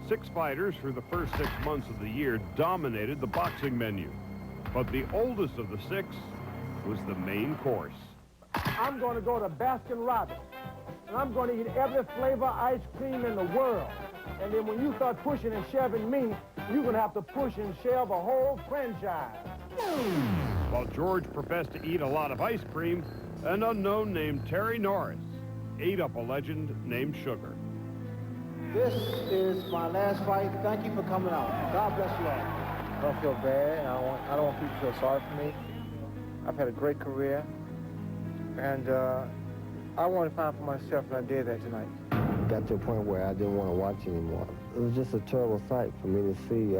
6 fighters for the first 6 months of the year dominated the boxing menu. But the oldest of the 6 was the main course. I'm going to go to Baskin-Robbins, and I'm going to eat every flavor ice cream in the world. And then when you start pushing and shoving me, you're going to have to push and shove a whole franchise. While George professed to eat a lot of ice cream, an unknown named Terry Norris ate up a legend named Sugar. This is my last fight. Thank you for coming out. God bless you all. I don't feel bad. I don't want people to feel sorry for me. I've had a great career, and I wanted to find for myself, and I did that tonight. Got to a point where I didn't want to watch anymore. It was just a terrible sight for me to see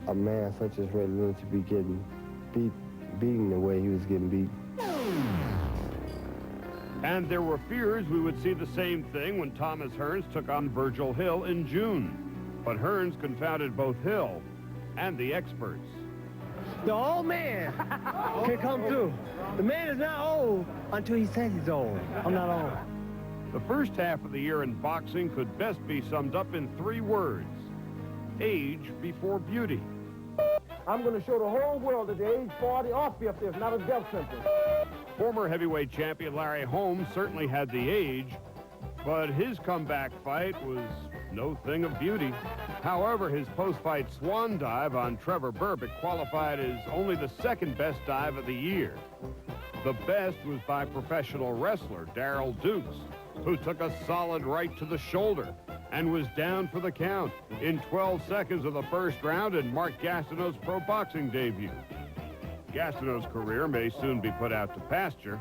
a man such as Ray Leonard to be getting beaten the way he was getting beat. And there were fears we would see the same thing when Thomas Hearns took on Virgil Hill in June. But Hearns confounded both Hill and the experts. The old man can come through. The man is not old until he says he's old. I'm not old. The first half of the year in boxing could best be summed up in 3 words: age before beauty. I'm going to show the whole world that the age 40 or 50 is not a death sentence. Former heavyweight champion Larry Holmes certainly had the age, but his comeback fight was no thing of beauty. However, his post-fight swan dive on Trevor Berbick qualified as only the 2nd best dive of the year. The best was by professional wrestler Darryl Dukes, who took a solid right to the shoulder and was down for the count in 12 seconds of the first round in Mark Gastineau's pro boxing debut. Gastineau's career may soon be put out to pasture,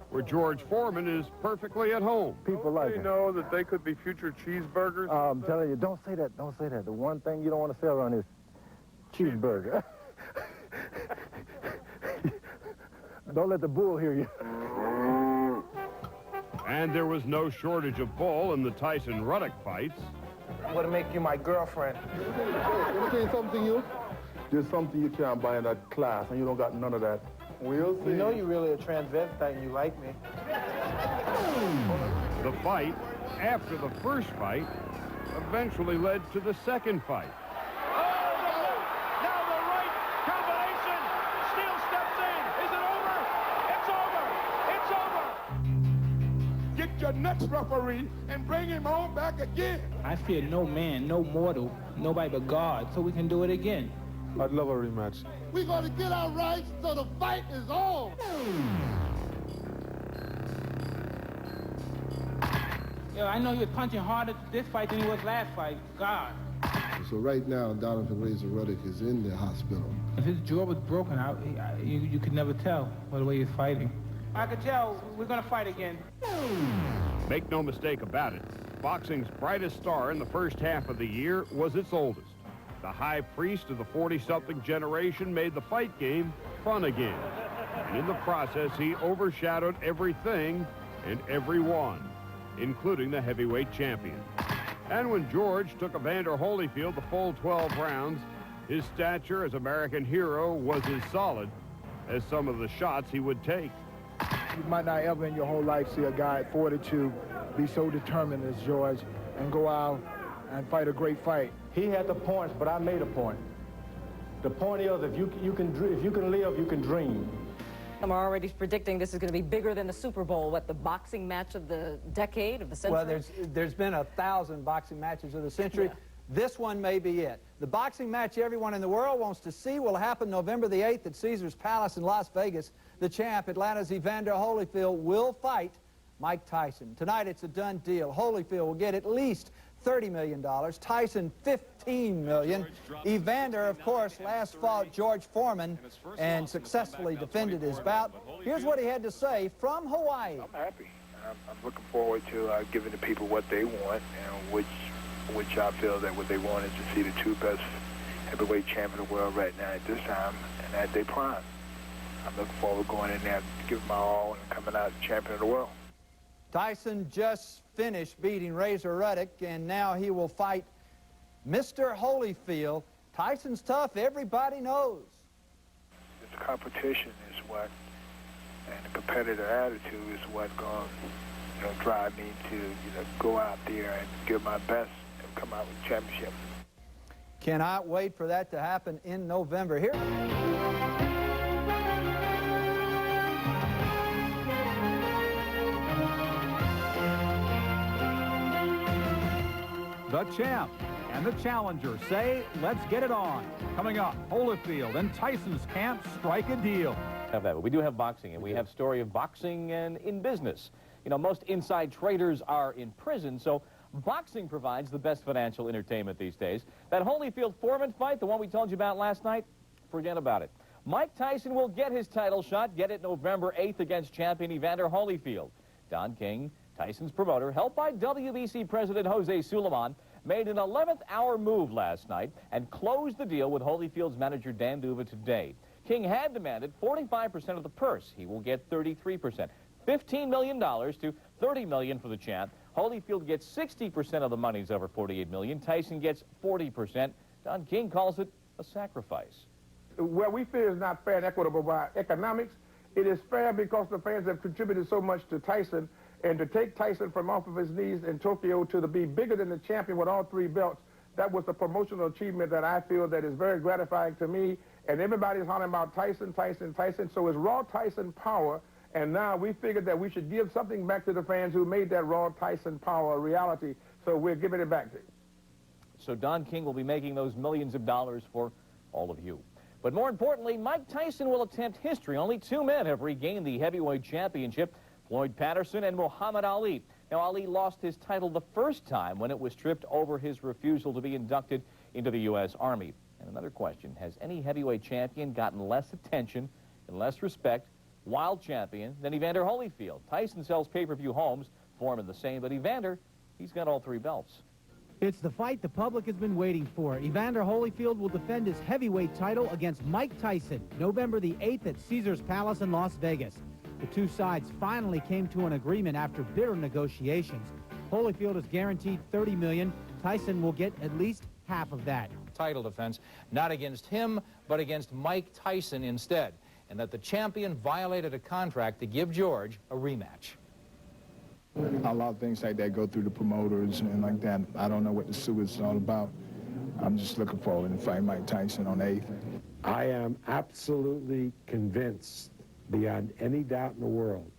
where George Foreman is perfectly at home. People like You know that they could be future cheeseburgers? I'm telling you, don't say that, don't say that. The one thing you don't want to say around is cheeseburger. Don't let the bull hear you. And there was no shortage of bull in the Tyson Ruddock fights. I'm going to make you my girlfriend. Let me tell you something, you. There's something you can't buy in that class, and you don't got none of that. We'll see. You know you're really a transvestite and you like me. The fight, after the first fight, eventually led to the second fight. Now the right combination. Steele steps in. Is it over? It's over. It's over. Get your next referee and bring him on back again. I fear no man, no mortal, nobody but God, so we can do it again. I'd love a rematch. We're going to get our rights so the fight is on. Yo, I know you're punching harder this fight than you was last fight. God. So right now, Donovan Razor Ruddock is in the hospital. If his jaw was broken out, you could never tell by the way he's fighting. I could tell we're going to fight again. Make no mistake about it, boxing's brightest star in the first half of the year was its oldest. The high priest of the 40-something generation made the fight game fun again. And in the process, he overshadowed everything and everyone, including the heavyweight champion. And when George took Evander Holyfield the full 12 rounds, his stature as American hero was as solid as some of the shots he would take. You might not ever in your whole life see a guy at 42 be so determined as George and go out and fight a great fight. He had the points, but I made a point. The point is, if you can live, you can dream. I'm already predicting this is going to be bigger than the Super Bowl. What, the boxing match of the decade, of the century? Well, there's been 1,000 boxing matches of the century. Yeah. This one may be it. The boxing match everyone in the world wants to see will happen November the 8th at Caesars Palace in Las Vegas. The champ, Atlanta's Evander Holyfield, will fight Mike Tyson. Tonight it's a done deal. Holyfield will get at least $30 million. Tyson, $15 million. Evander, of course, last fought George Foreman and successfully defended his bout. Here's what he had to say from Hawaii. I'm happy. I'm looking forward to giving the people what they want, and which I feel that what they want is to see the 2 best heavyweight champions in the world right now at this time and at their prime. I'm looking forward to going in there, giving my all, and coming out champion of the world. Tyson just finished beating Razor Ruddock, and now he will fight Mr. Holyfield. Tyson's tough, everybody knows. This competition is what, and the competitive attitude is what going to drive me to go out there and give my best come out with a championship. Cannot wait for that to happen in November. Here. The champ and the challenger say, let's get it on. Coming up, Holyfield and Tyson's camp strike a deal. Have that. We do have boxing, and we have story of boxing and in business. You know, most inside traders are in prison, so boxing provides the best financial entertainment these days. That Holyfield-Foreman fight, the one we told you about last night, forget about it. Mike Tyson will get his title shot, get it November 8th against champion Evander Holyfield. Don King, Tyson's promoter, helped by WBC President Jose Sulaiman, made an 11th-hour move last night and closed the deal with Holyfield's manager Dan Duva today. King had demanded 45% of the purse. He will get 33%. $15 million to $30 million for the champ. Holyfield gets 60% of the monies over $48 million. Tyson gets 40%. Don King calls it a sacrifice. Where we feel is not fair and equitable by economics, it is fair because the fans have contributed so much to Tyson, and to take Tyson from off of his knees in Tokyo to be bigger than the champion with all 3 belts, that was a promotional achievement that I feel that is very gratifying to me. And everybody's hollering about Tyson, Tyson, Tyson. So it's Raw Tyson power. And now we figured that we should give something back to the fans who made that Raw Tyson power a reality. So we're giving it back to you. So Don King will be making those millions of dollars for all of you. But more importantly, Mike Tyson will attempt history. Only 2 men have regained the heavyweight championship, Floyd Patterson and Muhammad Ali. Now, Ali lost his title the first time when it was stripped over his refusal to be inducted into the U.S. Army. And another question, has any heavyweight champion gotten less attention and less respect, wild champion, than Evander Holyfield? Tyson sells pay-per-view homes, Foreman the same, but Evander, he's got all 3 belts. It's the fight the public has been waiting for. Evander Holyfield will defend his heavyweight title against Mike Tyson, November the 8th at Caesars Palace in Las Vegas. The 2 sides finally came to an agreement after bitter negotiations. Holyfield is guaranteed $30 million. Tyson will get at least half of that. Title defense, not against him, but against Mike Tyson instead, and that the champion violated a contract to give George a rematch. A lot of things like that go through the promoters and like that. I don't know what the suit is all about. I'm just looking forward to fight Mike Tyson on the 8th. I am absolutely convinced, beyond any doubt in the world,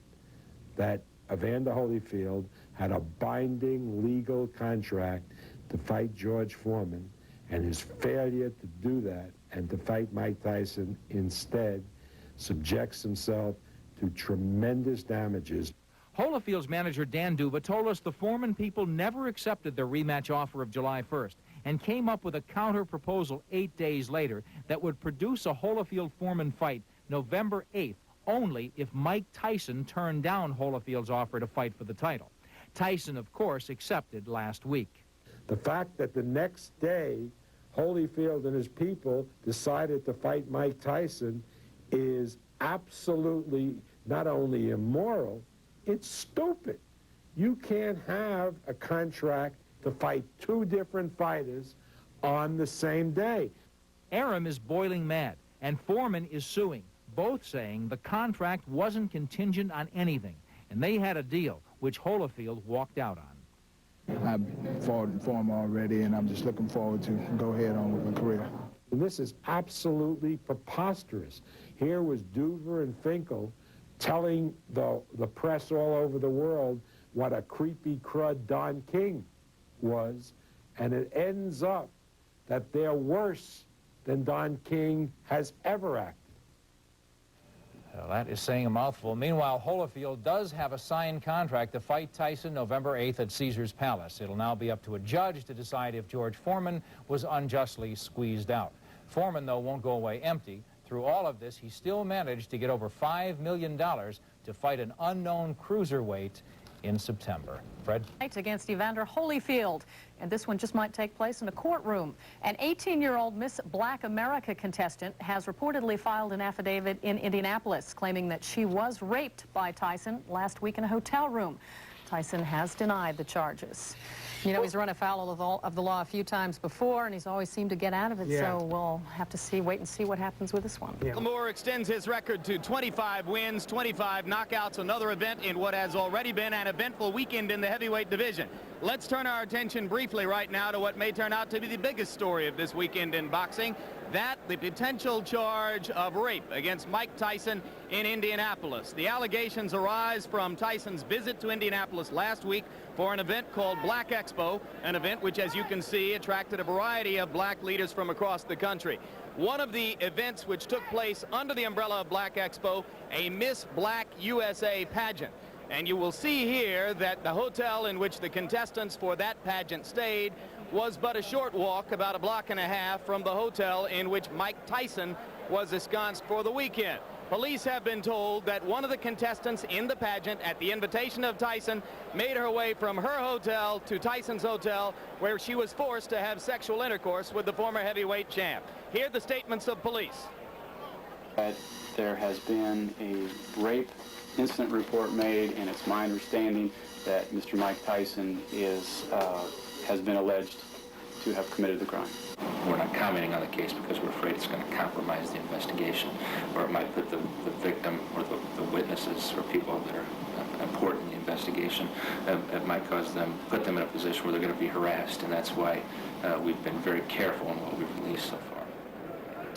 that Evander Holyfield had a binding legal contract to fight George Foreman, and his failure to do that and to fight Mike Tyson instead subjects himself to tremendous damages. Holyfield's manager Dan Duva told us the Foreman people never accepted their rematch offer of July 1st and came up with a counter proposal 8 days later that would produce a Holyfield-Foreman fight November 8th only if Mike Tyson turned down Holyfield's offer to fight for the title. Tyson, of course, accepted last week. The fact that the next day Holyfield and his people decided to fight Mike Tyson is absolutely not only immoral, it's stupid. You can't have a contract to fight 2 different fighters on the same day. Arum is boiling mad, and Foreman is suing, both saying the contract wasn't contingent on anything, and they had a deal, which Holyfield walked out on. I've fought for him already, and I'm just looking forward to go ahead on with my career. This is absolutely preposterous. Here was Duver and Finkel telling the press all over the world what a creepy crud Don King was, and it ends up that they're worse than Don King has ever acted. Well, that is saying a mouthful. Meanwhile, Holyfield does have a signed contract to fight Tyson November 8th at Caesars Palace. It'll now be up to a judge to decide if George Foreman was unjustly squeezed out. Foreman, though, won't go away empty. Through all of this, he still managed to get over $5 million to fight an unknown cruiserweight in September. Fred? Against Evander Holyfield, and this one just might take place in a courtroom. An 18-year-old Miss Black America contestant has reportedly filed an affidavit in Indianapolis claiming that she was raped by Tyson last week in a hotel room. Tyson has denied the charges. You know, he's run afoul of the law a few times before, and he's always seemed to get out of it, so we'll have to wait and see what happens with this one. Moore extends his record to 25 wins, 25 knockouts, another event in what has already been an eventful weekend in the heavyweight division. Let's turn our attention briefly right now to what may turn out to be the biggest story of this weekend in boxing, that the potential charge of rape against Mike Tyson in Indianapolis. The allegations arise from Tyson's visit to Indianapolis last week for an event called Black Expo, an event which, as you can see, attracted a variety of black leaders from across the country. One of the events which took place under the umbrella of Black Expo, a Miss Black USA pageant. And you will see here that the hotel in which the contestants for that pageant stayed was but a short walk, about a block and a half, from the hotel in which Mike Tyson was ensconced for the weekend. Police have been told that one of the contestants in the pageant, at the invitation of Tyson, made her way from her hotel to Tyson's hotel, where she was forced to have sexual intercourse with the former heavyweight champ. Here are the statements of police. There has been a rape incident report made, and it's my understanding that Mr. Mike Tyson has been alleged to have committed the crime. We're not commenting on the case because we're afraid it's going to compromise the investigation, or it might put the victim or the witnesses or people that are important in the investigation, it might put them in a position where they're going to be harassed, and that's why we've been very careful in what we've released so far.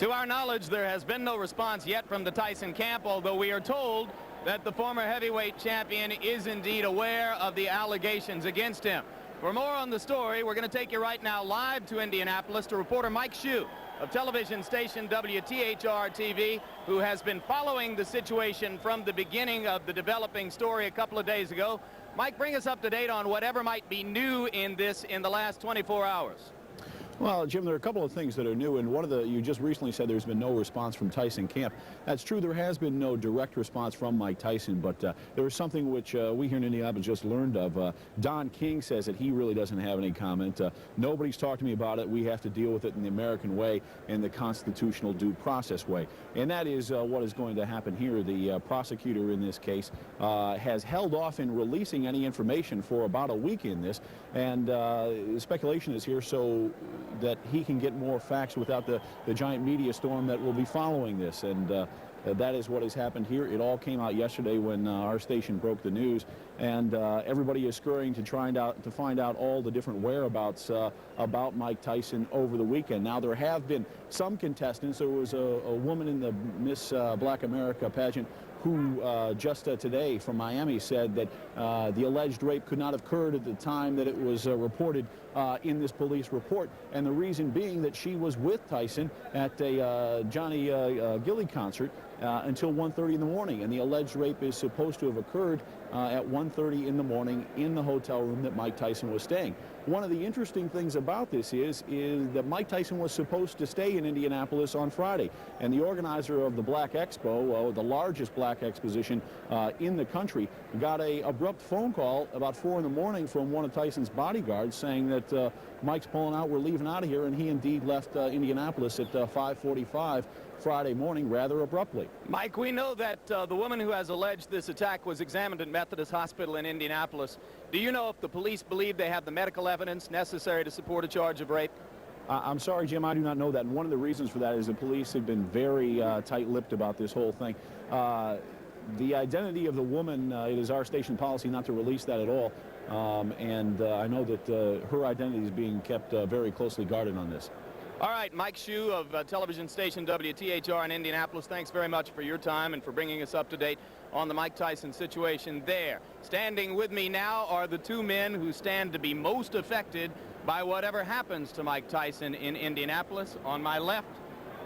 To our knowledge, there has been no response yet from the Tyson camp, although we are told that the former heavyweight champion is indeed aware of the allegations against him. For more on the story, we're going to take you right now live to Indianapolis to reporter Mike Shue of television station WTHR-TV, who has been following the situation from the beginning of the developing story a couple of days ago. Mike, bring us up to date on whatever might be new in this in the last 24 hours. Well, Jim, there are a couple of things that are new, and you just recently said there's been no response from Tyson camp. That's true. There has been no direct response from Mike Tyson, but there was something which we here in Indianapolis just learned of. Don King says that he really doesn't have any comment. Nobody's talked to me about it. We have to deal with it in the American way and the constitutional due process way. And that is what is going to happen here. The prosecutor in this case has held off in releasing any information for about a week in this, and speculation is here so that he can get more facts without the giant media storm that will be following this. And that is what has happened here. It all came out yesterday when our station broke the news, and everybody is scurrying to find out all the different whereabouts about Mike Tyson over the weekend. Now, there have been some contestants. There was a woman in the Miss Black America pageant who just today from Miami said that the alleged rape could not have occurred at the time that it was reported in this police report, and the reason being that she was with Tyson at a Johnny Gilly concert until 1:30 in the morning, and the alleged rape is supposed to have occurred at 1:30 in the morning in the hotel room that Mike Tyson was staying. One of the interesting things about this is that Mike Tyson was supposed to stay in Indianapolis on Friday, and the organizer of the Black Expo, the largest black exposition in the country, got an abrupt phone call about 4 in the morning from one of Tyson's bodyguards saying that Mike's pulling out, we're leaving out of here, and he indeed left Indianapolis at 5:45 Friday morning rather abruptly. Mike, we know that the woman who has alleged this attack was examined at Methodist Hospital in Indianapolis. Do you know if the police believe they have the medical evidence necessary to support a charge of rape? I'm sorry, Jim, I do not know that. And one of the reasons for that is the police have been very tight-lipped about this whole thing. The identity of the woman, it is our station policy not to release that at all. And I know that her identity is being kept very closely guarded on this. All right, Mike Shue of television station WTHR in Indianapolis, thanks very much for your time and for bringing us up to date on the Mike Tyson situation there. Standing with me now are the two men who stand to be most affected by whatever happens to Mike Tyson in Indianapolis. On my left,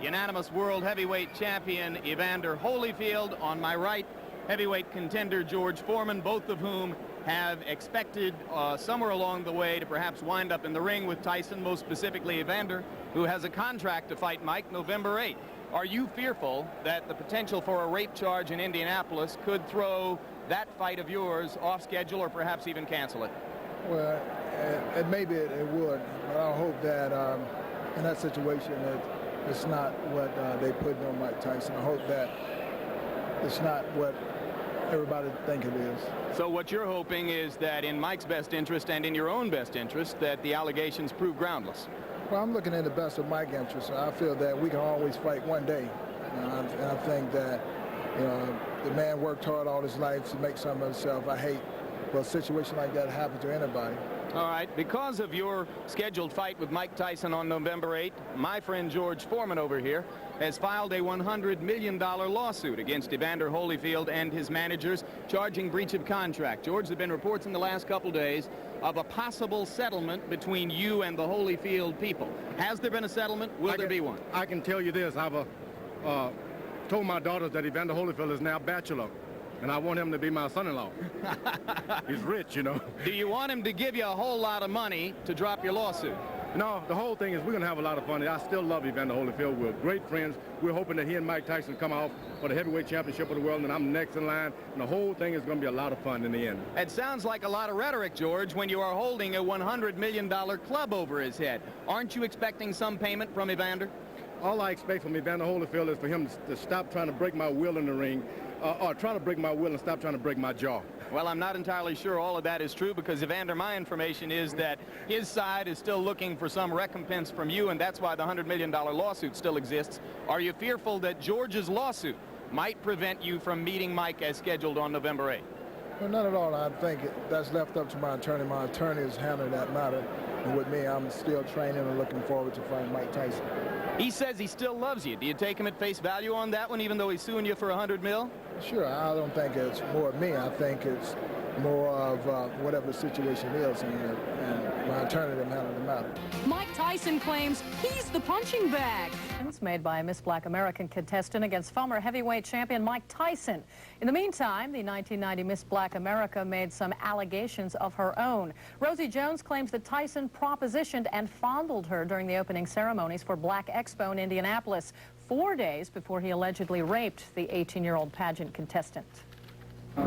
unanimous world heavyweight champion Evander Holyfield. On my right, heavyweight contender George Foreman, both of whom have expected somewhere along the way to perhaps wind up in the ring with Tyson, most specifically Evander, who has a contract to fight Mike November 8th. Are you fearful that the potential for a rape charge in Indianapolis could throw that fight of yours off schedule or perhaps even cancel it? Well, maybe it would, but I hope that in that situation it's not what they put on Mike Tyson. I hope that it's not what everybody think it is. So what you're hoping is that in Mike's best interest and in your own best interest, that the allegations prove groundless. Well, I'm looking in the best of Mike's interest. I feel that we can always fight one day. And I think that, you know, the man worked hard all his life to make something of himself. I hate for a situation like that to happen to anybody. All right, because of your scheduled fight with Mike Tyson on November 8th, my friend George Foreman over here has filed a $100 million lawsuit against Evander Holyfield and his managers, charging breach of contract. George, there have been reports in the last couple days of a possible settlement between you and the Holyfield people. Has there been a settlement? Will there be one? I can tell you this. I've told my daughters that Evander Holyfield is now bachelor, and I want him to be my son-in-law. He's rich, you know. Do you want him to give you a whole lot of money to drop your lawsuit? No, the whole thing is we're going to have a lot of fun. I still love Evander Holyfield. We're great friends. We're hoping that he and Mike Tyson come out for the heavyweight championship of the world, and I'm next in line. And the whole thing is going to be a lot of fun in the end. It sounds like a lot of rhetoric, George, when you are holding a $100 million club over his head. Aren't you expecting some payment from Evander? All I expect from Evander Holyfield is for him to stop trying to break my will in the ring, or try to break my will and stop trying to break my jaw. Well, I'm not entirely sure all of that is true because, Evander, my information is that his side is still looking for some recompense from you, and that's why the $100 million lawsuit still exists. Are you fearful that George's lawsuit might prevent you from meeting Mike as scheduled on November 8th? Well, not at all. I think that's left up to my attorney. My attorney is handling that matter. And with me, I'm still training and looking forward to fighting Mike Tyson. He says he still loves you. Do you take him at face value on that one, even though he's suing you for $100 million? Sure. I don't think it's more of me. I think it's more of whatever the situation is, and my attorney didn't handle the matter. Mike Tyson claims he's the punching bag. It's made by a Miss Black American contestant against former heavyweight champion Mike Tyson. In the meantime, the 1990 Miss Black America made some allegations of her own. Rosie Jones claims that Tyson propositioned and fondled her during the opening ceremonies for Black Expo in Indianapolis, 4 days before he allegedly raped the 18-year-old pageant contestant.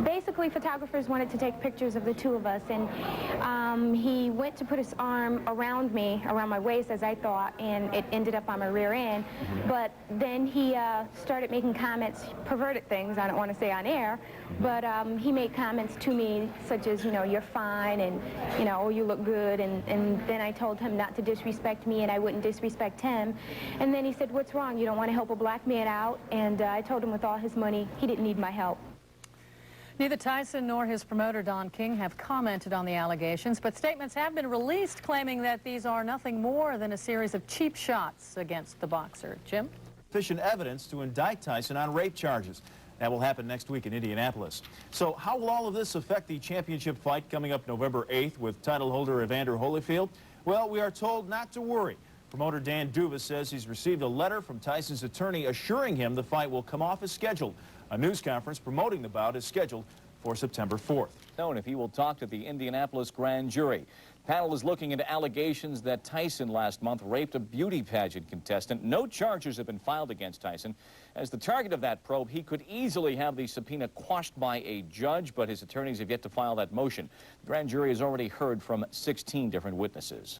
Basically, photographers wanted to take pictures of the two of us, and he went to put his arm around me, around my waist, as I thought, and it ended up on my rear end. But then he started making comments, perverted things, I don't want to say on air, but he made comments to me such as, you know, you're fine, and, you know, oh, you look good, and then I told him not to disrespect me, and I wouldn't disrespect him. And then he said, what's wrong? You don't want to help a black man out? And I told him with all his money, he didn't need my help. Neither Tyson nor his promoter, Don King, have commented on the allegations, but statements have been released claiming that these are nothing more than a series of cheap shots against the boxer. Jim? Sufficient evidence to indict Tyson on rape charges. That will happen next week in Indianapolis. So how will all of this affect the championship fight coming up November 8th with title holder Evander Holyfield? Well, we are told not to worry. Promoter Dan Duva says he's received a letter from Tyson's attorney assuring him the fight will come off as scheduled. A news conference promoting the bout is scheduled for September 4th. Known if he will talk to the Indianapolis grand jury. The panel is looking into allegations that Tyson last month raped a beauty pageant contestant. No charges have been filed against Tyson. As the target of that probe, he could easily have the subpoena quashed by a judge, but his attorneys have yet to file that motion. The grand jury has already heard from 16 different witnesses.